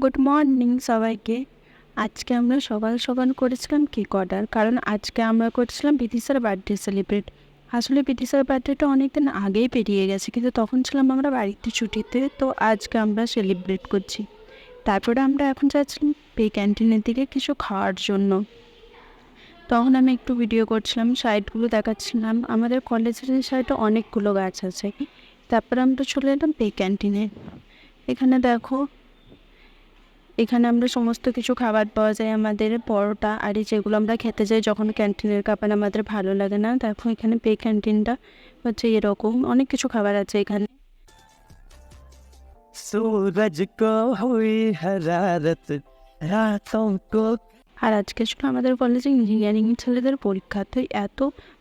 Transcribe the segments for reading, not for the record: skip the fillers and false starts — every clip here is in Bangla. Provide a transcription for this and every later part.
গুড মর্নিং সবাইকে। আজকে আমরা সকাল সকাল করেছিলাম কেক অর্ডার, কারণ আজকে আমরা করছিলাম বিথি স্যার বার্থডে সেলিব্রেট। আসলে বিথি স্যার বার্থডেটা অনেকদিন আগেই পেরিয়ে গেছে, কিন্তু তখন ছিলাম আমরা বাড়িতে ছুটিতে, তো আজকে আমরা সেলিব্রেট করছি। তারপরে আমরা এখন যাচ্ছিলাম পে ক্যান্টিনের দিকে কিছু খাওয়ার জন্য। তখন আমি একটু ভিডিও করছিলাম, সাইডগুলো দেখাচ্ছিলাম। আমাদের কলেজের সাইডে অনেকগুলো গাছ আছে। তারপরে আমরা চলে এলাম পে ক্যান্টিনে। এখানে দেখো, এখানে আমরা সমস্ত কিছু খাবার পাওয়া যায়, আমাদের পরোটা আর যেগুলো আমরা খেতে যাই যখন ক্যান্টিনের খাবার আমাদের ভালো লাগে না। দেখো এখানে পে ক্যান্টিনটা হচ্ছে এরকম, অনেক কিছু খাবার আছে এখানে। सूरज को हुई हरारत रातों को। আর আজকে ছিল আমাদের কলেজে ইঞ্জিনিয়ারিং ছেলেদের পরীক্ষা, তো এত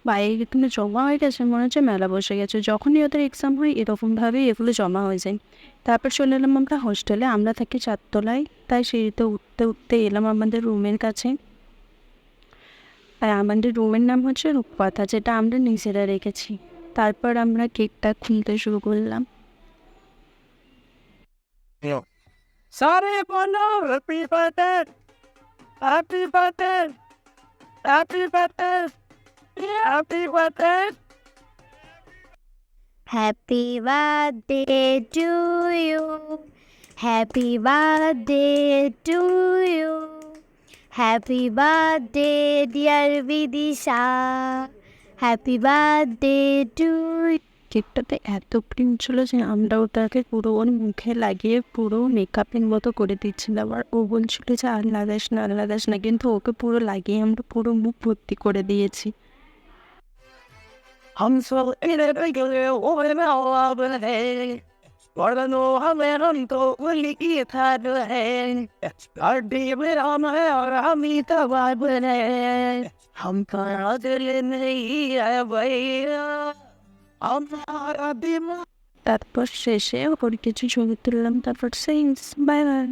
বাইরে এখানে জমা হয়ে গেছে, মনে হচ্ছে মেলা বসে গেছে। যখনই ওদের এক্সাম হয় এরকমভাবেই এগুলো জমা হয়ে যায়। তারপর চলে এলাম আমরা হোস্টেলে। আমরা থাকি 4 তলায়, তাই সিঁড়িতে উঠতে উঠতে এলাম আমাদের রুমের কাছে। আর আমাদের রুমের নাম হচ্ছে রূপকথা, যেটা আমরা নিজেরা রেখেছি। তারপর আমরা কেকটা খুলতে শুরু করলাম। सारे बोलो happy birthday happy birthday happy birthday happy birthday. Happy birthday to you. Happy birthday to you. Happy birthday, dear Vidisha. Happy birthday to you. কেকটাতে এত ক্রিম ছিল যে আমরা ওটাকে পুরো ওর মুখে লাগিয়ে পুরো মেকআপের মতো করে দিচ্ছিলাম। আর ও বলছিল যে আর লাগাস না, আর লাগাস না, কিন্তু ওকে পুরো লাগিয়ে আমরা পুরো মুখ ভর্তি করে দিয়েছি। हम सब इधर गए ओए में आवाज़ है वरनो हमें हम तो उन्हीं की था है गाड़ी में हम है और हम ही तबाब है हम कहाँ दिल नहीं है भैया हमारा दिमाग। তারপর শেষে ওর কিছু ছবি তুললাম, তারপর সেই বাই বাই।